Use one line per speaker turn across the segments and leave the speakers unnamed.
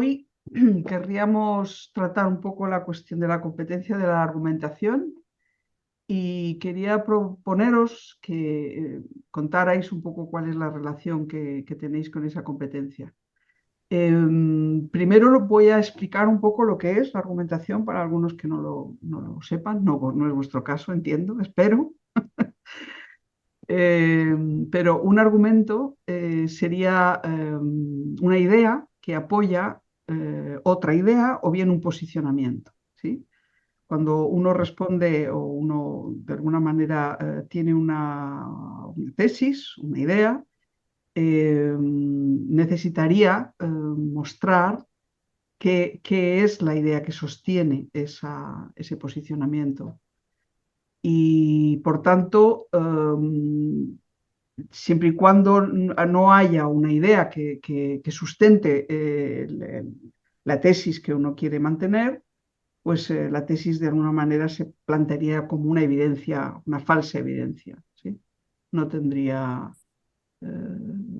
hoy querríamos tratar un poco la cuestión de la competencia de la argumentación y quería proponeros que contarais un poco cuál es la relación que tenéis con esa competencia. Primero voy a explicar un poco lo que es la argumentación para algunos que no lo sepan. No es vuestro caso, entiendo, espero. Eh, pero un argumento sería una idea que apoya otra idea o bien un posicionamiento, ¿sí? Cuando uno responde o uno de alguna manera tiene una tesis, una idea, necesitaría mostrar qué es la idea que sostiene ese posicionamiento. Y por tanto, siempre y cuando no haya una idea que sustente la tesis que uno quiere mantener, pues la tesis de alguna manera se plantearía como una evidencia, una falsa evidencia, ¿sí? No tendría eh,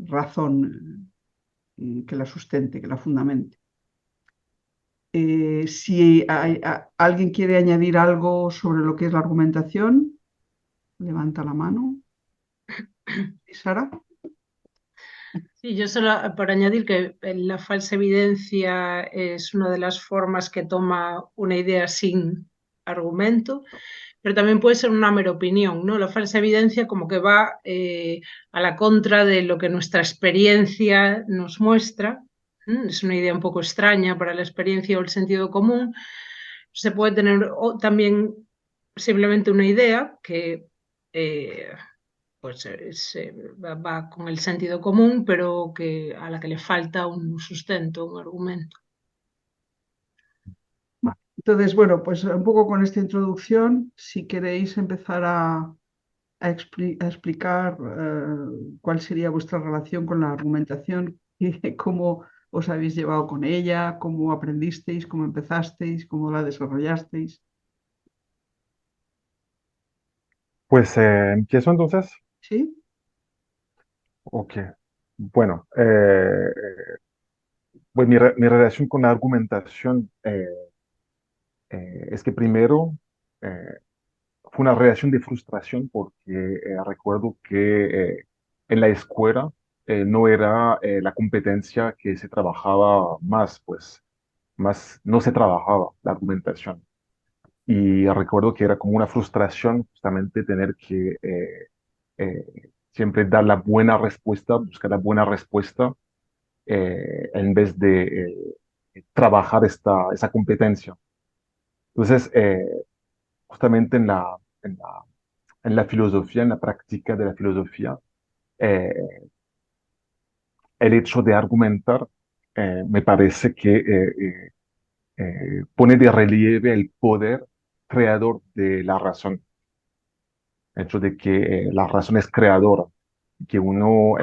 razón que la sustente, que la fundamente. Si alguien quiere añadir algo sobre lo que es la argumentación, levanta la mano. ¿Y Sara?
Sí, yo solo para añadir que la falsa evidencia es una de las formas que toma una idea sin argumento, pero también puede ser una mera opinión, ¿no? La falsa evidencia como que va a la contra de lo que nuestra experiencia nos muestra. Es una idea un poco extraña para la experiencia o el sentido común. Se puede tener también simplemente una idea que eh, pues va con el sentido común, pero a la que le falta un sustento, un argumento.
Entonces, bueno, pues un poco con esta introducción, si queréis empezar a explicar cuál sería vuestra relación con la argumentación y cómo os habéis llevado con ella, cómo aprendisteis, cómo empezasteis, cómo la desarrollasteis.
Pues empiezo entonces.
¿Sí?
Ok. Bueno, pues mi relación con la argumentación es que primero eh, fue una relación de frustración porque recuerdo que en la escuela no era la competencia que se trabajaba más, pues más no se trabajaba la argumentación. Y recuerdo que era como una frustración justamente tener que siempre dar la buena respuesta, buscar la buena respuesta en vez de trabajar esa competencia. Entonces, justamente en la filosofía, en la práctica de la filosofía, eh, el hecho de argumentar me parece que pone de relieve el poder creador de la razón, el hecho de que la razón es creadora, que uno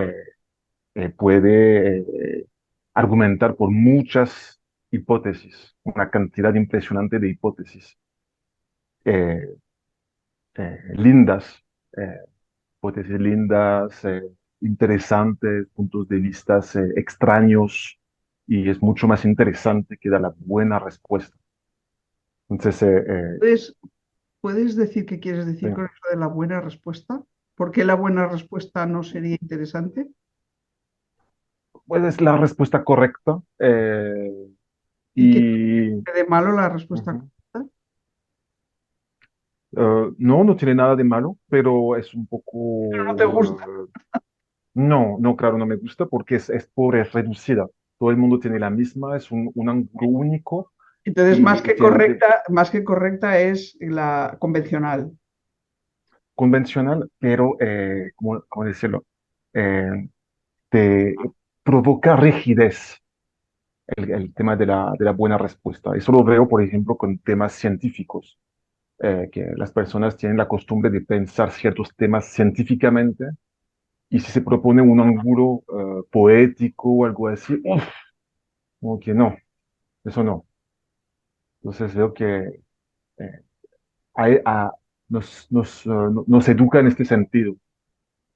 puede argumentar por muchas hipótesis, una cantidad impresionante de hipótesis eh, lindas, eh, hipótesis lindas, interesantes, puntos de vista extraños, y es mucho más interesante que dar la buena respuesta. Entonces,
¿Puedes, puedes decir qué quieres decir
sí,
con eso de la buena respuesta? ¿Por qué la buena respuesta no sería interesante?
pues es la respuesta correcta.
¿Y qué
Y
tiene de malo la respuesta
ujú.
correcta?
No, no tiene nada de malo, pero es un
No te gusta.
poco... no, no, claro, no me gusta porque es reducida. Todo el mundo tiene la misma, es un ángulo único
Entonces,
y tiende
más que correcta es la convencional.
convencional, pero, ¿cómo decirlo? Eh, te provoca rigidez el tema de la buena respuesta. Eso lo veo, por ejemplo, con temas científicos, que las personas tienen la costumbre de pensar ciertos temas científicamente. Y si se propone un ángulo poético o algo así, uf, como que no, eso no. Entonces veo que eh, hay- a- nos educa en este sentido.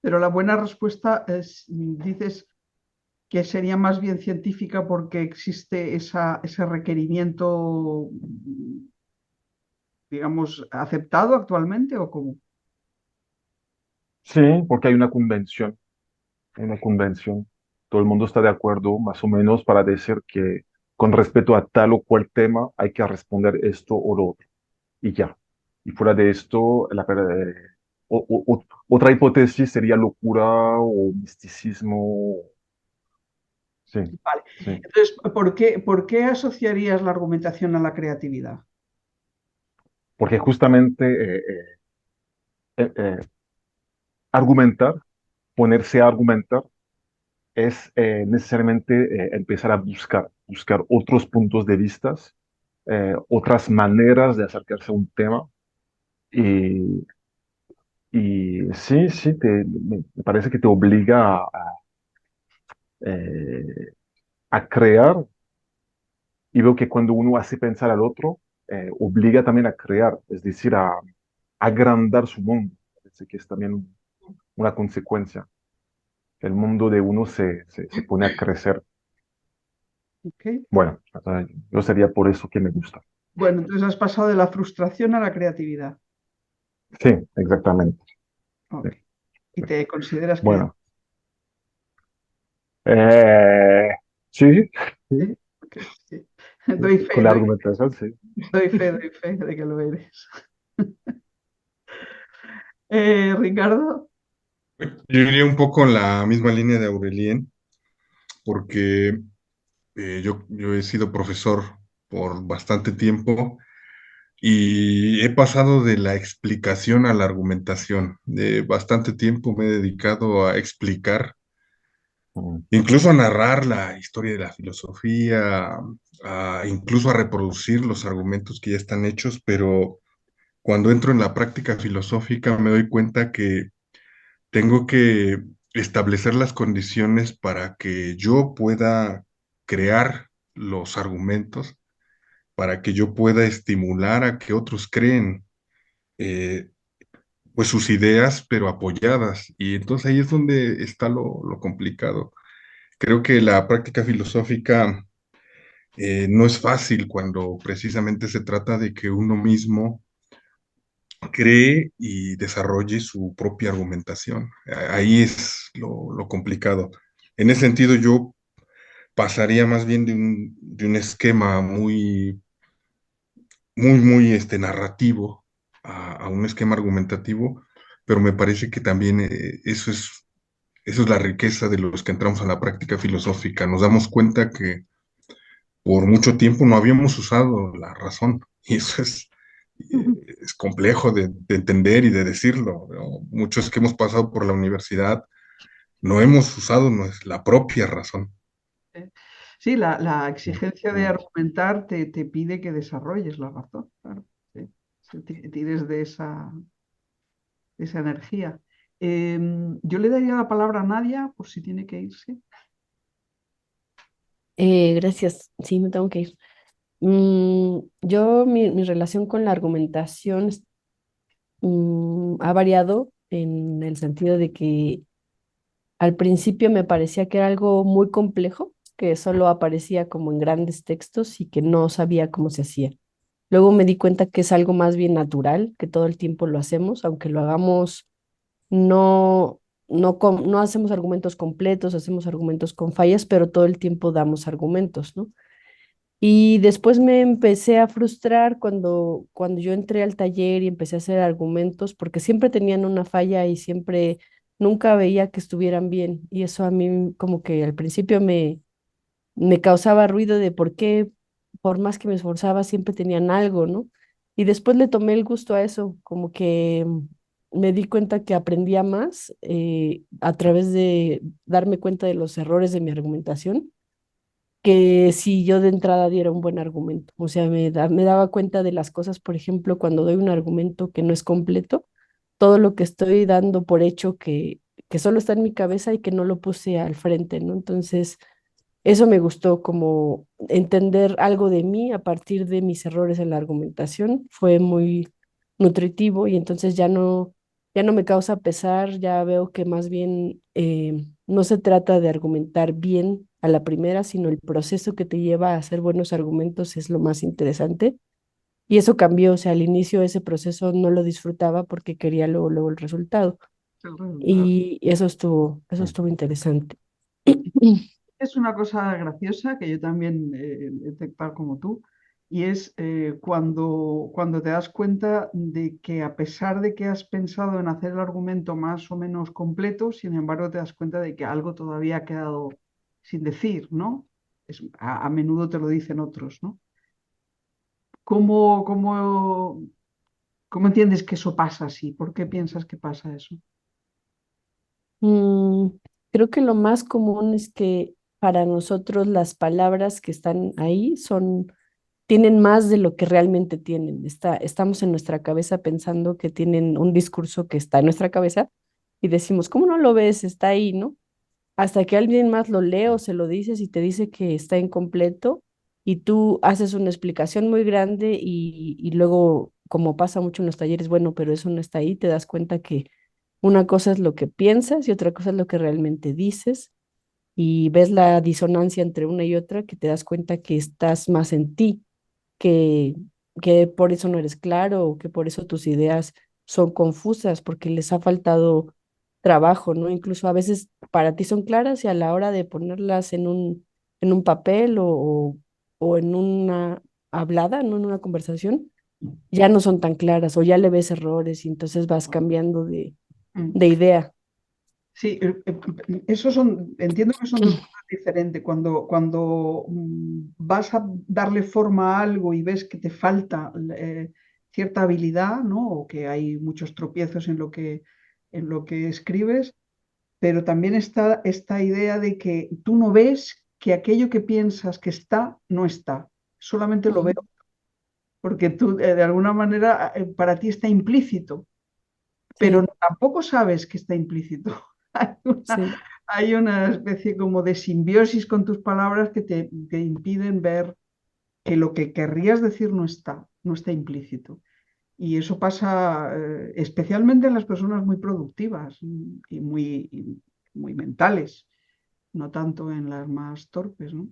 Pero la buena respuesta es, dices, que sería más bien científica porque existe ese requerimiento, digamos, aceptado actualmente o cómo.
Sí, porque hay una convención. Todo el mundo está de acuerdo más o menos para decir que con respecto a tal o cual tema hay que responder esto o lo otro. Y ya. Y fuera de esto, otra hipótesis sería locura o misticismo. Sí,
Vale.
sí.
Entonces, por qué asociarías la argumentación a la creatividad?
Porque justamente argumentar, ponerse a argumentar, es necesariamente empezar a buscar otros puntos de vista, otras maneras de acercarse a un tema. Y, y sí, sí, me parece que te obliga eh, a crear. Y veo que cuando uno hace pensar al otro, obliga también a crear, es decir, a agrandar su mundo. Parece que es también una consecuencia. El mundo de uno se pone a crecer.
¿Ok?
Bueno, yo sería por eso que me gusta.
Bueno, entonces has pasado de la frustración a la creatividad.
Sí, exactamente. Sí,
Ok. ¿Y te consideras creativo?
bueno, eh, sí, sí,
¿Sí? Ok, sí. Doy fe,
con la argumentación, sí.
doy fe de que lo eres. Ricardo.
Yo iría un poco en la misma línea de Aurelien, porque yo he sido profesor por bastante tiempo y he pasado de la explicación a la argumentación. De bastante tiempo me he dedicado a explicar,
Mm,
incluso a narrar la historia de la filosofía, incluso a reproducir los argumentos que ya están hechos, pero cuando entro en la práctica filosófica me doy cuenta que tengo que establecer las condiciones para que yo pueda crear los argumentos, para que yo pueda estimular a que otros creen eh, pues sus ideas, pero apoyadas. Y entonces ahí es donde está lo complicado. Creo que la práctica filosófica no es fácil cuando precisamente se trata de que uno mismo cree y desarrolle su propia argumentación. Ahí es lo complicado. En ese sentido, yo pasaría más bien de un esquema muy narrativo a un esquema argumentativo, pero me parece que también eso es la riqueza de los que entramos a la práctica filosófica. Nos damos cuenta que por mucho tiempo no habíamos usado la razón y eso es complejo de entender y de decirlo, ¿no? Muchos que hemos pasado por la universidad no hemos usado la propia razón.
Sí, la exigencia de
mm.
argumentar te pide que desarrolles la razón, claro. Sí. Sí, tires de esa energía. Yo le daría la palabra a Nadia por si tiene que irse.
Gracias, sí, me tengo que ir. Mi relación con la argumentación ha variado en el sentido de que al principio me parecía que era algo muy complejo, que solo aparecía como en grandes textos y que no sabía cómo se hacía. Luego me di cuenta que es algo más bien natural, que todo el tiempo lo hacemos, aunque lo hagamos, no, no hacemos argumentos completos, hacemos argumentos con fallas, pero todo el tiempo damos argumentos, ¿no? Y después me empecé a frustrar cuando yo entré al taller y empecé a hacer argumentos, porque siempre tenían una falla y siempre nunca veía que estuvieran bien. Y eso a mí como que al principio me causaba ruido de por qué, por más que me esforzaba, siempre tenían algo, ¿no? Y después le tomé el gusto a eso, como que me di cuenta que aprendía más a través de darme cuenta de los errores de mi argumentación que si yo de entrada diera un buen argumento. O sea, me daba cuenta de las cosas, por ejemplo, cuando doy un argumento que no es completo, todo lo que estoy dando por hecho que solo está en mi cabeza y que no lo puse al frente, ¿no? Entonces, eso me gustó, como entender algo de mí a partir de mis errores en la argumentación. Fue muy nutritivo y entonces ya no me causa pesar, ya veo que más bien no se trata de argumentar bien a la primera, sino el proceso que te lleva a hacer buenos argumentos es lo más interesante. Y eso cambió, o sea, al inicio ese proceso no lo disfrutaba porque quería luego el resultado.
el resultado.
Y eso estuvo interesante.
Es una cosa graciosa que yo también he detectado como tú, y es cuando te das cuenta de que a pesar de que has pensado en hacer el argumento más o menos completo, sin embargo te das cuenta de que algo todavía ha quedado sin decir, ¿no? A menudo te lo dicen otros, ¿no? ¿Cómo, cómo, cómo entiendes que eso pasa así? ¿Por qué piensas que pasa eso?
Mm, creo que lo más común es que para nosotros las palabras que están ahí tienen más de lo que realmente tienen. Estamos en nuestra cabeza pensando que tienen un discurso que está en nuestra cabeza y decimos, ¿cómo no lo ves? Está ahí, ¿no? Hasta que alguien más lo lee o se lo dices y te dice que está incompleto y tú haces una explicación muy grande y luego, como pasa mucho en los talleres, bueno, pero eso no está ahí, te das cuenta que una cosa es lo que piensas y otra cosa es lo que realmente dices y ves la disonancia entre una y otra que te das cuenta que estás más en ti, que, que por eso no eres claro o que por eso tus ideas son confusas porque les ha faltado trabajo, ¿no? Incluso a veces para ti son claras y a la hora de ponerlas en un papel o en una hablada, ¿no? En una conversación, ya no son tan claras o ya le ves errores y entonces vas cambiando
Mm.
de idea.
Sí, esos son, entiendo que son dos cosas diferentes. Cuando vas a darle forma a algo y ves que te falta cierta habilidad, ¿no? O que hay muchos tropiezos en lo que escribes, pero también está esta idea de que tú no ves que aquello que piensas que está, no está. Solamente lo veo,
Ujú.
porque tú, de alguna manera, para ti está implícito, pero
Sí,
tampoco sabes que está implícito. Hay una,
sí.
hay una especie como de simbiosis con tus palabras que te impiden ver que lo que querrías decir no está implícito. Y eso pasa especialmente en las personas muy productivas y muy mentales, no tanto en las más torpes, ¿no?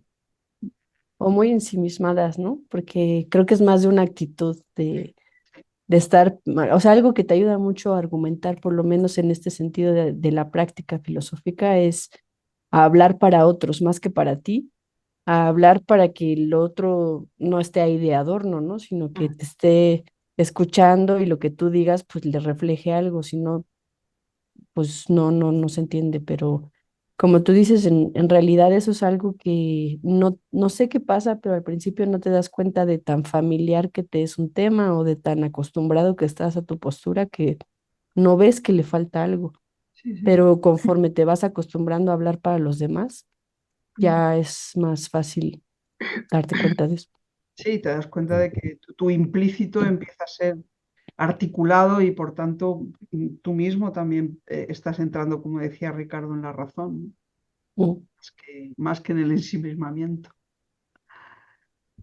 O muy ensimismadas, ¿no? Porque creo que es más de una actitud de estar, o sea, algo que te ayuda mucho a argumentar, por lo menos en este sentido de la práctica filosófica, es a hablar para otros más que para ti, a hablar para que el otro no esté ahí de adorno, ¿no? Sino que te esté escuchando y lo que tú digas, pues le refleje algo, si no, pues no se entiende, pero como tú dices, en realidad eso es algo que no sé qué pasa, pero al principio no te das cuenta de tan familiar que te es un tema o de tan acostumbrado que estás a tu postura que no ves que le falta algo,
Sí, sí.
pero conforme te vas acostumbrando a hablar para los demás, ya es más fácil darte cuenta de eso.
Sí, te das cuenta de que tu implícito empieza a ser articulado y por tanto tú mismo también estás entrando, como decía Ricardo, en la razón, ¿no?
Mm.
Más que en el ensimismamiento.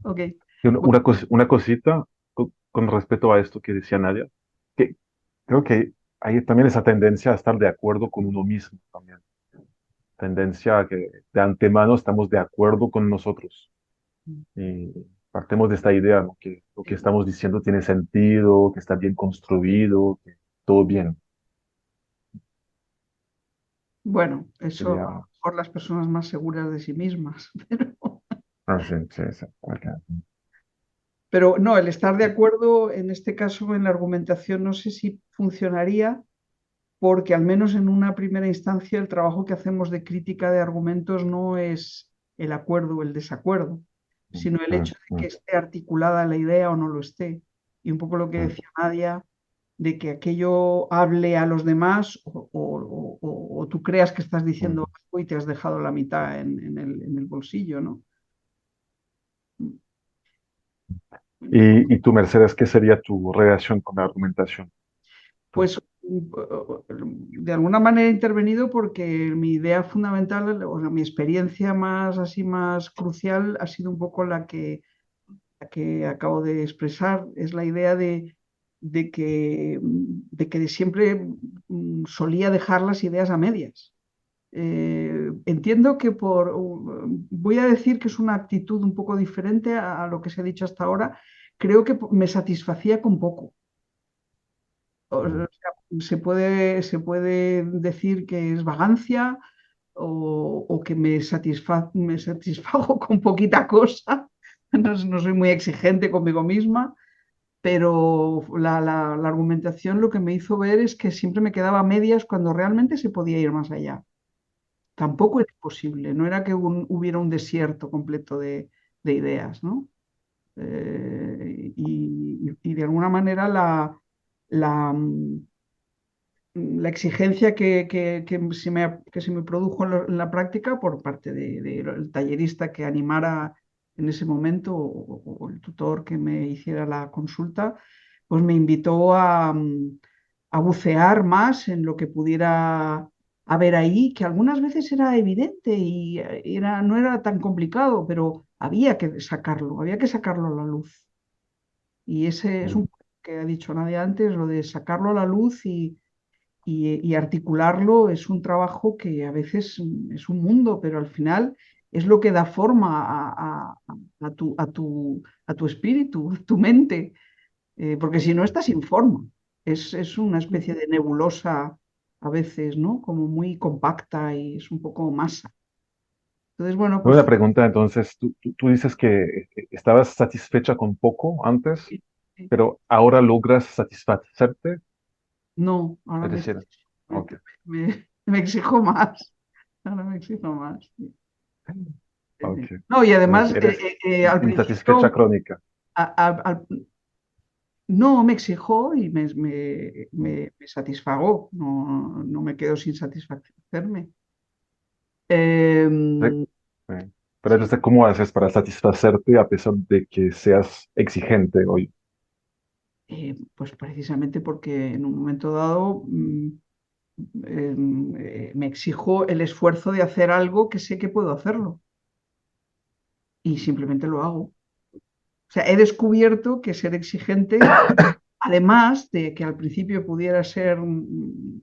Ok,
Y
bueno,
una cosita con respecto a esto que decía Nadia, que creo que hay también esa tendencia a estar de acuerdo con uno mismo también. Tendencia a que de antemano estamos de acuerdo con nosotros. Y partemos de esta idea, ¿no? Que lo que estamos diciendo tiene sentido, que está bien construido, que todo bien.
bueno, eso
Sería,
por las personas más seguras de sí mismas,
sí, sí, sí,
pero no, el estar de acuerdo en este caso en la argumentación no sé si funcionaría porque al menos en una primera instancia el trabajo que hacemos de crítica de argumentos no es el acuerdo o el desacuerdo, sino el
mm,
hecho de que
mm,
esté articulada la idea o no lo esté. Y un poco lo que
mm,
decía Nadia, de que aquello hable a los demás o tú creas que estás
mm.
diciendo algo y te has dejado la mitad en el bolsillo, ¿no?
Y tú, Mercedes, ¿qué sería tu relación con la argumentación? Tú.
Pues de alguna manera he intervenido porque mi idea fundamental, o sea, mi experiencia más así más crucial ha sido un poco la que acabo de expresar, es la idea de que siempre solía dejar las ideas a medias. Entiendo que voy a decir que es una actitud un poco diferente a lo que se ha dicho hasta ahora. Creo que me satisfacía con poco. O
Mm.
sea, se puede decir que es vagancia o que me satisfago con poquita cosa. No soy muy exigente conmigo misma, pero la argumentación lo que me hizo ver es que siempre me quedaba a medias cuando realmente se podía ir más allá. Tampoco era posible, no era que hubiera un desierto completo de ideas, ¿no? Y de alguna manera la, mm, la exigencia que se me produjo en la práctica por parte del tallerista que animara en ese momento o el tutor que me hiciera la consulta, pues me invitó a bucear más en lo que pudiera haber ahí, que algunas veces era evidente y no era tan complicado, pero había que sacarlo a la luz. Y ese es
Mm.
un que ha dicho nadie antes, lo de sacarlo a la luz y articularlo es un trabajo que a veces es un mundo, pero al final es lo que da forma a tu espíritu, a tu mente, porque si no estás sin forma. Es una especie de nebulosa a veces, ¿no? Como muy compacta y es un poco masa. Entonces, bueno,
Buena
pues
pregunta, entonces, tú dices que estabas satisfecha con poco antes,
sí, sí.
pero ahora logras satisfacerte,
No, ahora
es
me,
decir,
me,
ok,
me exijo más. Ahora me exijo más. Sí.
ok.
No, y además,
Entonces eres
al
insatisfecha
principio,
crónica.
a- a- al- no me exijo y me satisfago, no me quedo sin satisfacerme.
Sí.
Em,
Sí. Pero
sí,
entonces, ¿cómo haces para satisfacerte a pesar de que seas exigente hoy?
pues precisamente porque en un momento dado me exijo el esfuerzo de hacer algo que sé que puedo hacerlo y simplemente lo hago. O sea, he descubierto que ser exigente, además de que al principio pudiera ser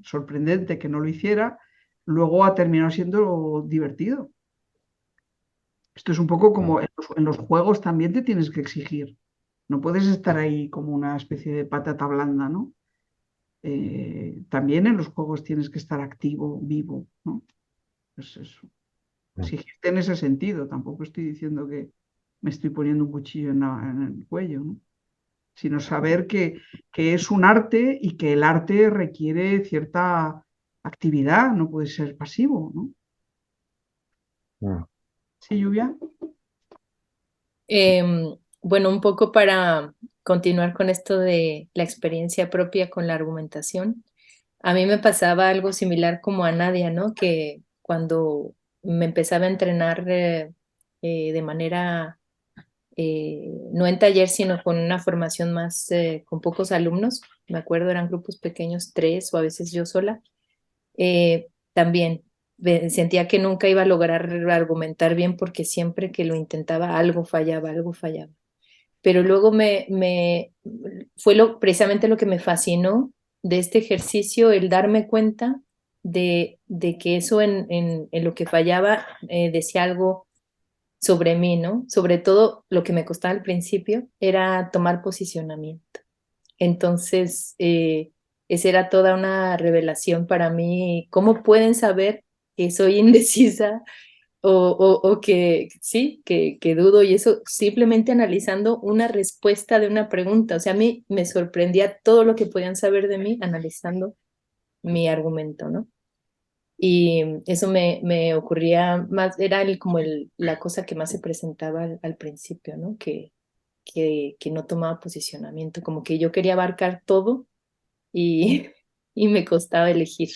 sorprendente que no lo hiciera, luego ha terminado siendo divertido. Esto es un poco
Mm.
como en los juegos también te tienes que exigir. No puedes estar ahí como una especie de patata blanda, ¿no? También en los juegos tienes que estar activo, vivo, ¿no? Pues eso.
Mm.
Exigirte en ese sentido. Tampoco estoy diciendo que me estoy poniendo un cuchillo en el cuello, ¿no? Sino saber que es un arte y que el arte requiere cierta actividad, no puede ser pasivo, ¿no?
Mm.
¿Sí, Lluvia?
Bueno, un poco para continuar con esto de la experiencia propia con la argumentación. A mí me pasaba algo similar como a Nadia, ¿no? Que cuando me empezaba a entrenar de manera, no en taller, sino con una formación más, con pocos alumnos, me acuerdo eran grupos pequeños, 3 o a veces yo sola, también sentía que nunca iba a lograr argumentar bien porque siempre que lo intentaba algo fallaba, algo fallaba. Pero luego fue precisamente lo que me fascinó de este ejercicio, el darme cuenta de que eso en lo que fallaba decía algo sobre mí, ¿no? Sobre todo lo que me costaba al principio era tomar posicionamiento. Entonces, esa era toda una revelación para mí. ¿Cómo pueden saber que soy indecisa o que sí, que dudo? Y eso simplemente analizando una respuesta de una pregunta. O sea, a mí me sorprendía todo lo que podían saber de mí analizando mi argumento, ¿no? Y eso me ocurría más, era la cosa que más se presentaba al principio, ¿no? Que no tomaba posicionamiento, como que yo quería abarcar todo y, y me costaba elegir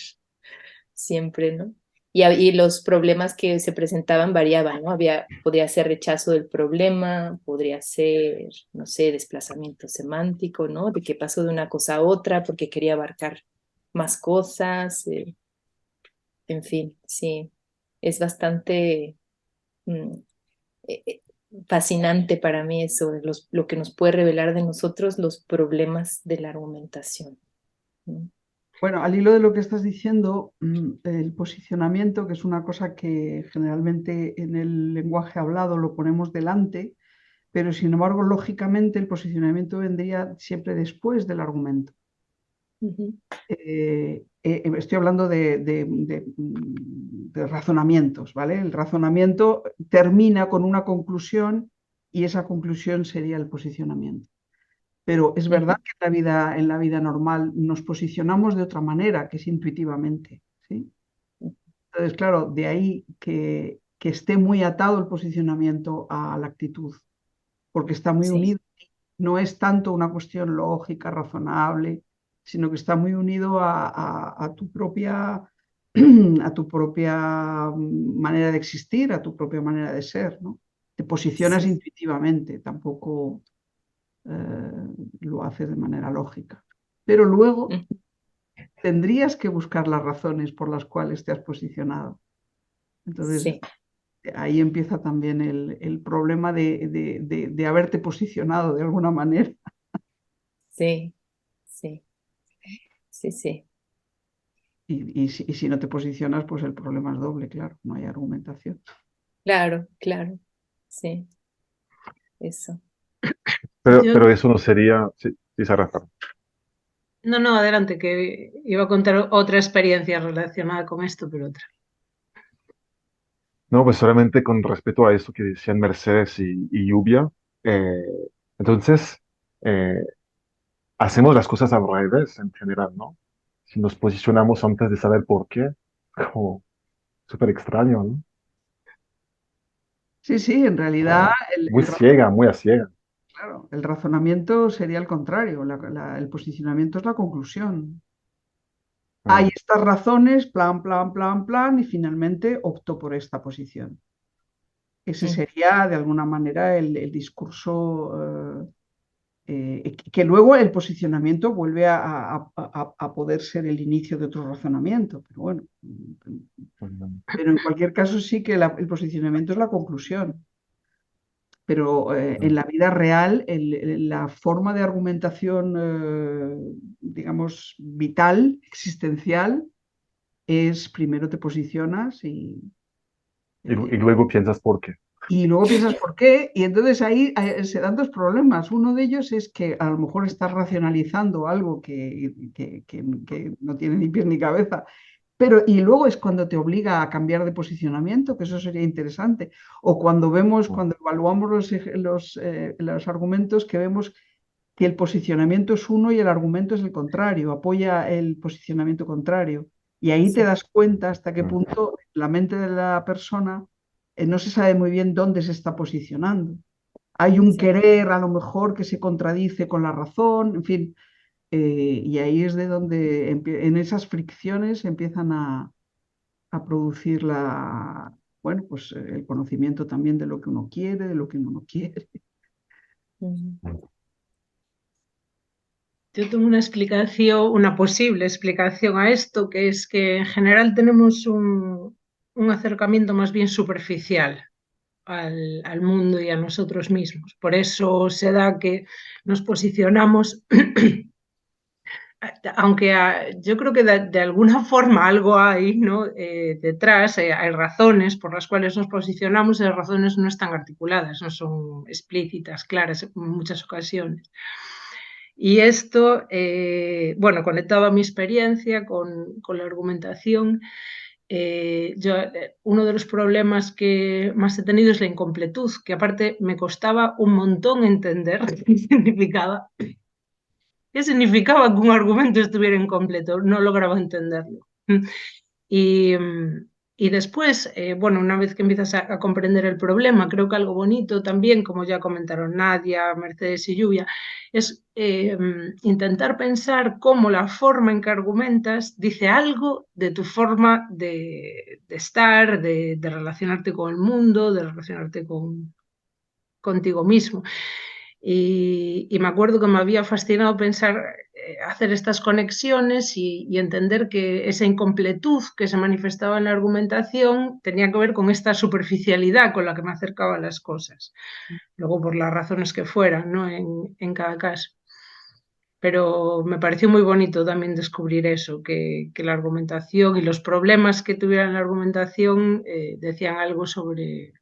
siempre, ¿no? Y los problemas que se presentaban variaban, ¿no? Podría ser rechazo del problema, podría ser, no sé, desplazamiento semántico, ¿no? De que paso de una cosa a otra porque quería abarcar más cosas, en fin, sí, es bastante mm, eh, eh, fascinante para mí eso, lo que nos puede revelar de nosotros los problemas de la argumentación, ¿no?
Bueno, al hilo de lo que estás diciendo, el posicionamiento, que es una cosa que generalmente en el lenguaje hablado lo ponemos delante, pero sin embargo, lógicamente, el posicionamiento vendría siempre después del argumento.
Ujú.
Estoy hablando de razonamientos, ¿vale? El razonamiento termina con una conclusión y esa conclusión sería el posicionamiento. Pero es verdad
Ujú.
que en la vida normal nos posicionamos de otra manera, que es intuitivamente, ¿sí? Entonces, claro, de ahí que esté muy atado el posicionamiento a la actitud, porque está muy
Sí,
unido. No es tanto una cuestión lógica, razonable, sino que está muy unido a tu propia, a tu propia manera de existir, a tu propia manera de ser, ¿no? Te posicionas
sí.
intuitivamente, tampoco lo haces de manera lógica. Pero luego
Ujú.
tendrías que buscar las razones por las cuales te has posicionado. Entonces,
Sí,
ahí empieza también el problema de haberte posicionado de alguna manera.
sí, sí, sí, sí.
Y si no te posicionas, pues el problema es doble, claro, no hay argumentación.
Claro, claro. Sí, eso.
Yo,
Pero eso no sería, sí, sí, Sara, perdón.
no, no, adelante, que iba a contar otra experiencia relacionada con esto, pero otra.
No, pues solamente con respecto a eso que decían Mercedes y Lluvia. eh, entonces, eh, hacemos las cosas al revés en general, ¿no? Si nos posicionamos antes de saber por qué, como súper extraño, ¿no?
Sí, sí, en realidad
Muy ciega, muy a ciega.
claro, el razonamiento sería el contrario, el posicionamiento es la conclusión. Hay
Ah,
estas razones, plan, plan, plan, plan, y finalmente opto por esta posición. Ese
Mm.
sería, de alguna manera, el discurso que luego el posicionamiento vuelve a poder ser el inicio de otro razonamiento, pero bueno,
mm,
pero en cualquier caso sí que el posicionamiento es la conclusión, pero en
mm.
la vida real la forma de argumentación, digamos, vital, existencial, es primero te posicionas
Y
eh,
luego piensas por qué.
y luego piensas por qué, y entonces ahí se dan dos problemas. Uno de ellos es que a lo mejor estás racionalizando algo que no tiene ni pies ni cabeza, pero y luego es cuando te obliga a cambiar de posicionamiento, que eso sería interesante. O cuando vemos,
Mm,
cuando evaluamos los argumentos, que vemos que el posicionamiento es uno y el argumento es el contrario, apoya el posicionamiento contrario. Y ahí te
Sí,
das cuenta hasta qué
mm,
punto la mente de la persona no se sabe muy bien dónde se está posicionando. Hay un
sí.
querer a lo mejor que se contradice con la razón, en fin, y ahí es de donde en esas fricciones empiezan a producir bueno, pues el conocimiento también de lo que uno quiere, de lo que uno no quiere.
Ujú.
mm.
Yo tengo una explicación, una posible explicación a esto, que es que en general tenemos un acercamiento más bien superficial al mundo y a nosotros mismos. Por eso se da que nos posicionamos, aunque yo creo que de alguna forma algo hay, ¿no? Detrás, hay razones por las cuales nos posicionamos y las razones no están articuladas, no son explícitas, claras en muchas ocasiones. Y esto, bueno, conectado a mi experiencia con la argumentación, uno de los problemas que más he tenido es la incompletud, que aparte me costaba un montón entender qué significaba que un argumento estuviera incompleto, no lograba entenderlo. Y, y después, bueno, una vez que empiezas a comprender el problema, creo que algo bonito también, como ya comentaron Nadia, Mercedes y Lluvia, es intentar pensar cómo la forma en que argumentas dice algo de tu forma de estar, de relacionarte con el mundo, de relacionarte contigo mismo. Y me acuerdo que me había fascinado pensar, hacer estas conexiones y entender que esa incompletud que se manifestaba en la argumentación tenía que ver con esta superficialidad con la que me acercaba a las cosas, luego por las razones que fueran, ¿no? En cada caso. Pero me pareció muy bonito también descubrir eso, que la argumentación y los problemas que tuviera la argumentación decían algo sobre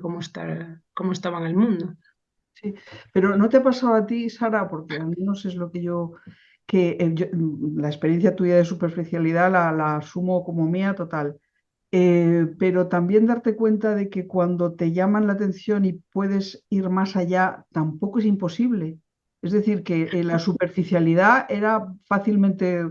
cómo estaba en el mundo.
Sí, pero ¿no te ha pasado a ti, Sara? Porque al menos es lo que la experiencia tuya de superficialidad la asumo como mía total. Pero también darte cuenta de que cuando te llaman la atención y puedes ir más allá, tampoco es imposible. Es decir, que la superficialidad era fácilmente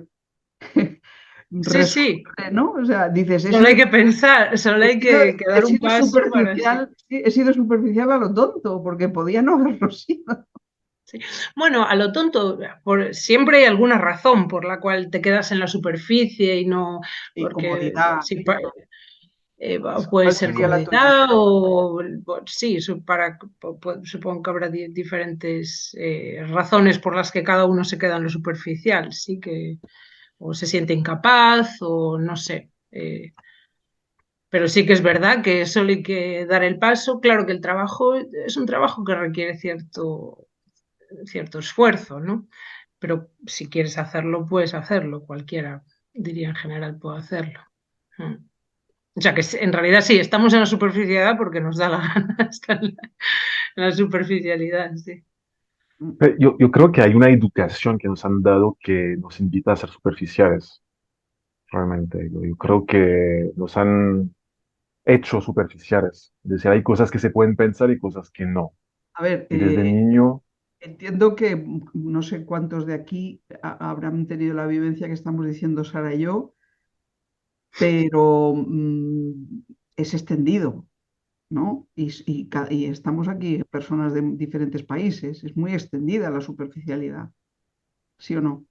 Sí, sí,
resoluble, ¿no? O sea, dices,
solo hay que pensar, solo
he
hay
sido,
que
he
dar un
sido
paso para sí.
superficial, sí, he sido superficial a lo tonto, porque podía no haberlo sido.
Sí. Bueno, a lo tonto, siempre hay alguna razón por la cual te quedas en la superficie y no,
Y
porque
comodidad,
sí, puede
¿cuál
ser
sería la tuya?
comodidad o sí, supongo que habrá diferentes razones por las que cada uno se queda en lo superficial, sí que o se siente incapaz o no sé. Pero sí que es verdad que solo hay que dar el paso. Claro que el trabajo es un trabajo que requiere cierto esfuerzo, ¿no? Pero si quieres hacerlo, puedes hacerlo. Cualquiera, diría en general, puede hacerlo. Mm. O sea que en realidad sí, estamos en la superficialidad porque nos da la gana estar en la superficialidad, sí.
Yo creo que hay una educación que nos han dado que nos invita a ser superficiales, realmente. Yo creo que nos han hecho superficiales. Es decir, hay cosas que se pueden pensar y cosas que no.
A ver,
Y desde niño,
entiendo que no sé cuántos de aquí habrán tenido la vivencia que estamos diciendo Sara y yo, pero es extendido, ¿no? Y estamos aquí personas de diferentes países, es muy extendida la superficialidad, ¿sí o no?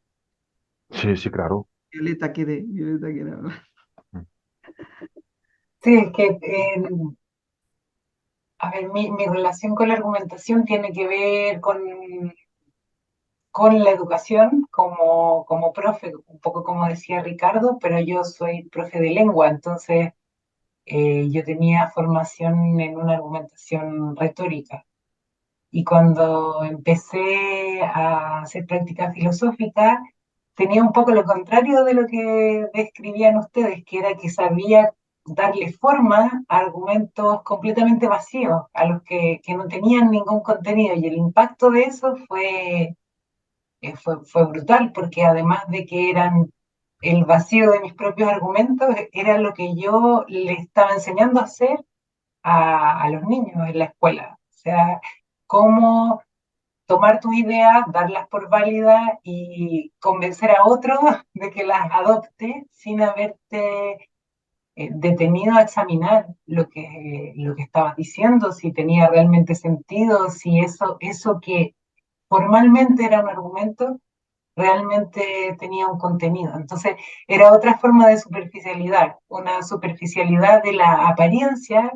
sí, sí, claro.
Violeta quiere hablar.
Sí, es que, a ver, mi relación con la argumentación tiene que ver con la educación como profe, un poco como decía Ricardo, pero yo soy profe de lengua, entonces yo tenía formación en una argumentación retórica. Y cuando empecé a hacer práctica filosófica, tenía un poco lo contrario de lo que describían ustedes, que era que sabía darle forma a argumentos completamente vacíos, a los que no tenían ningún contenido. Y el impacto de eso fue brutal, porque además de que eran el vacío de mis propios argumentos, era lo que yo le estaba enseñando a hacer a los niños en la escuela. O sea, cómo tomar tus ideas, darlas por válidas y convencer a otros de que las adopte sin haberte detenido a examinar lo que estabas diciendo, si tenía realmente sentido, si eso que formalmente era un argumento realmente tenía un contenido. Entonces, era otra forma de superficialidad, una superficialidad de la apariencia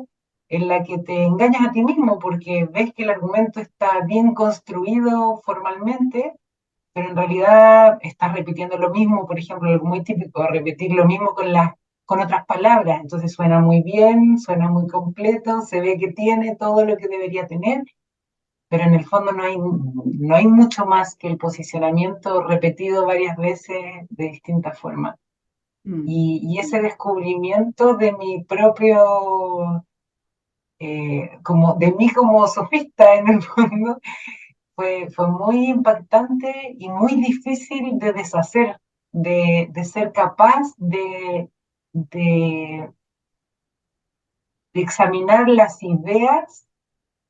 en la que te engañas a ti mismo porque ves que el argumento está bien construido formalmente, pero en realidad estás repitiendo lo mismo, por ejemplo, algo muy típico, repetir lo mismo con otras palabras. Entonces suena muy bien, suena muy completo, se ve que tiene todo lo que debería tener, pero en el fondo no hay mucho más que el posicionamiento repetido varias veces de distintas formas.
Mm.
Y ese descubrimiento de mi propio, de mí como sofista en el fondo, fue muy impactante y muy difícil de deshacer, de ser capaz de, de examinar las ideas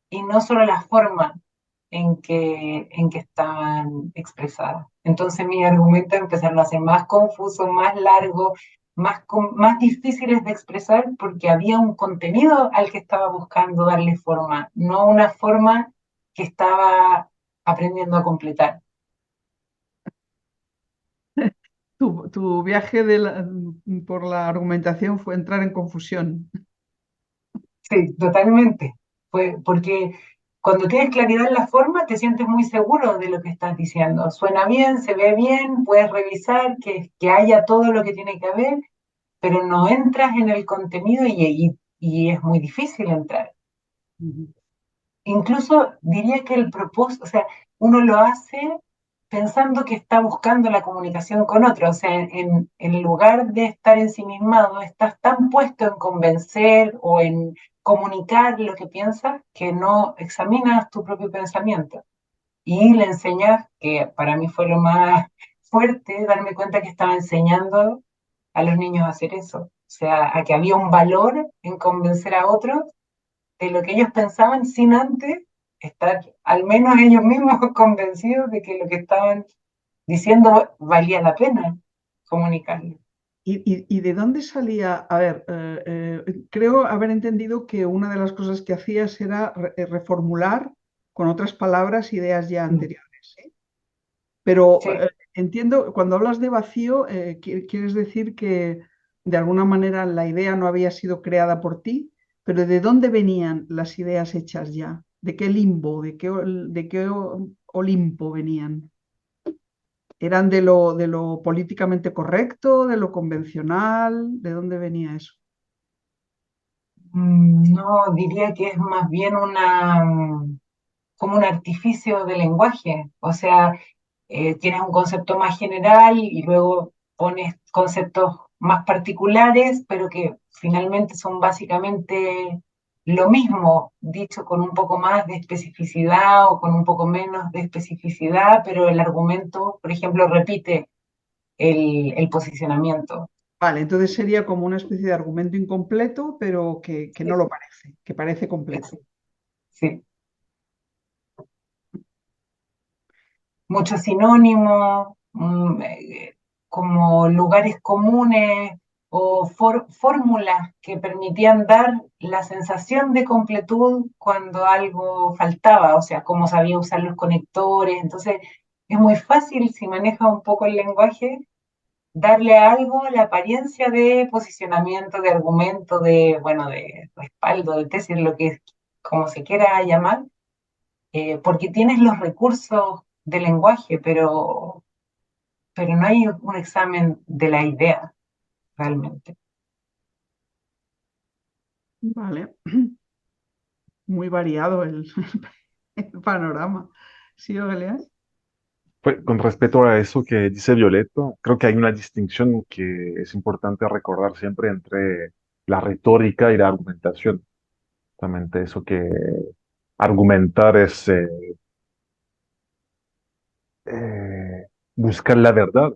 y no solo la forma en que estaban expresadas. Entonces mis argumentos empezaron a ser más confusos, más largos, más difíciles de expresar porque había un contenido al que estaba buscando darle forma, no una forma que estaba aprendiendo a completar.
Tu viaje por la argumentación fue entrar en confusión.
Sí, totalmente. Fue porque cuando tienes claridad en la forma, te sientes muy seguro de lo que estás diciendo. Suena bien, se ve bien, puedes revisar que haya todo lo que tiene que haber, pero no entras en el contenido y es muy difícil entrar.
Ujú.
Incluso diría que el propósito, o sea, uno lo hace pensando que está buscando la comunicación con otro. O sea, en lugar de estar ensimismado, estás tan puesto en convencer o en comunicar lo que piensas que no examinas tu propio pensamiento. Y le enseñas, que para mí fue lo más fuerte, darme cuenta que estaba enseñando a los niños a hacer eso. O sea, a que había un valor en convencer a otros de lo que ellos pensaban sin antes estar, al menos ellos mismos, convencidos de que lo que estaban diciendo valía la pena comunicarlo.
¿Y de dónde salía? A ver, creo haber entendido que una de las cosas que hacías era reformular con otras palabras ideas ya anteriores, ¿eh? Pero
Sí.
entiendo, cuando hablas de vacío, quieres decir que de alguna manera la idea no había sido creada por ti, pero ¿de dónde venían las ideas hechas ya? ¿De qué limbo, de qué Olimpo venían? ¿Eran de lo políticamente correcto, de lo convencional? ¿De dónde venía eso?
No, diría que es más bien como un artificio de lenguaje. O sea, tienes un concepto más general y luego pones conceptos más particulares, pero que finalmente son básicamente lo mismo, dicho con un poco más de especificidad o con un poco menos de especificidad, pero el argumento, por ejemplo, repite el posicionamiento.
Vale, entonces sería como una especie de argumento incompleto, pero que no
Sí,
lo parece, que parece completo.
sí. Muchos sinónimos, como lugares comunes o fórmulas que permitían dar la sensación de completud cuando algo faltaba, o sea, cómo sabía usar los conectores. Entonces, es muy fácil, si maneja un poco el lenguaje, darle a algo la apariencia de posicionamiento, de argumento, de, bueno, de respaldo, de tesis, lo que como se quiera llamar, porque tienes los recursos de lenguaje, pero no hay un examen de la idea realmente.
Vale, muy variado el panorama. ¿Sí, Ogelias?
Pues, con respecto a eso que dice Violeto, creo que hay una distinción que es importante recordar siempre entre la retórica y la argumentación. Justamente eso que argumentar es buscar la verdad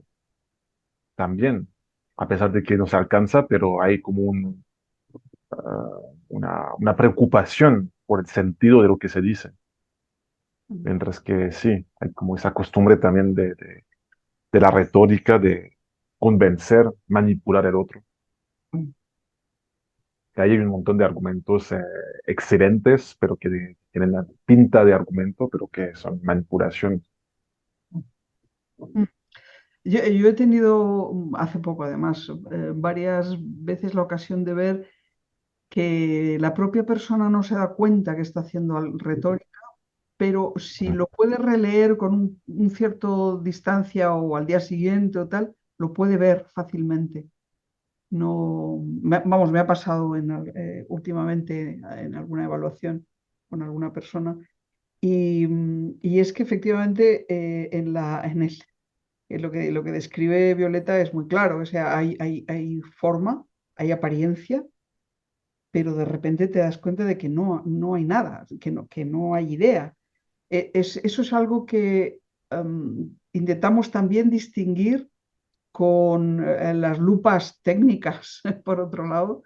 también, a pesar de que no se alcanza, pero hay como una preocupación por el sentido de lo que se dice. Mientras que sí, hay como esa costumbre también de la retórica, de convencer, manipular al otro. Que hay un montón de argumentos excelentes, pero que tienen la pinta de argumento, pero que son manipulación.
Mm. Yo he tenido hace poco, además, varias veces la ocasión de ver que la propia persona no se da cuenta que está haciendo retórica, pero si lo puede releer con un cierto distancia o al día siguiente o tal, lo puede ver fácilmente. No, vamos, me ha pasado últimamente en alguna evaluación con alguna persona y es que efectivamente en lo que describe Violeta es muy claro, o sea, hay forma, hay apariencia, pero de repente te das cuenta de que no hay nada, que no hay idea. Eso es algo que intentamos también distinguir con las lupas técnicas, por otro lado,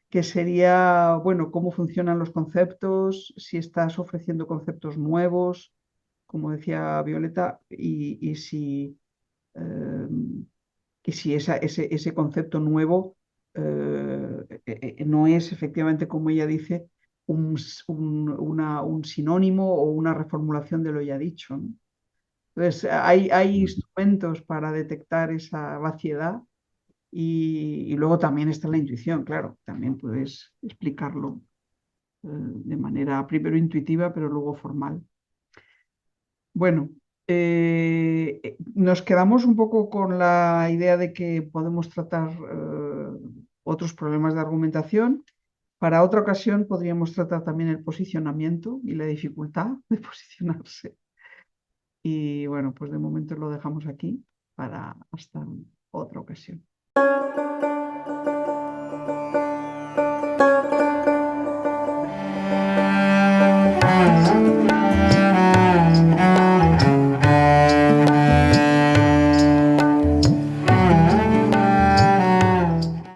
que sería, bueno, cómo funcionan los conceptos, si estás ofreciendo conceptos nuevos, como decía Violeta, eh, y si ese concepto nuevo no es efectivamente, como ella dice, un sinónimo o una reformulación de lo ya dicho, ¿no? Entonces, hay instrumentos para detectar esa vaciedad y luego también está la intuición, claro, también puedes explicarlo de manera primero intuitiva, pero luego formal. Bueno, nos quedamos un poco con la idea de que podemos tratar otros problemas de argumentación. Para otra ocasión podríamos tratar también el posicionamiento y la dificultad de posicionarse. Y bueno, pues de momento lo dejamos aquí para hasta otra ocasión.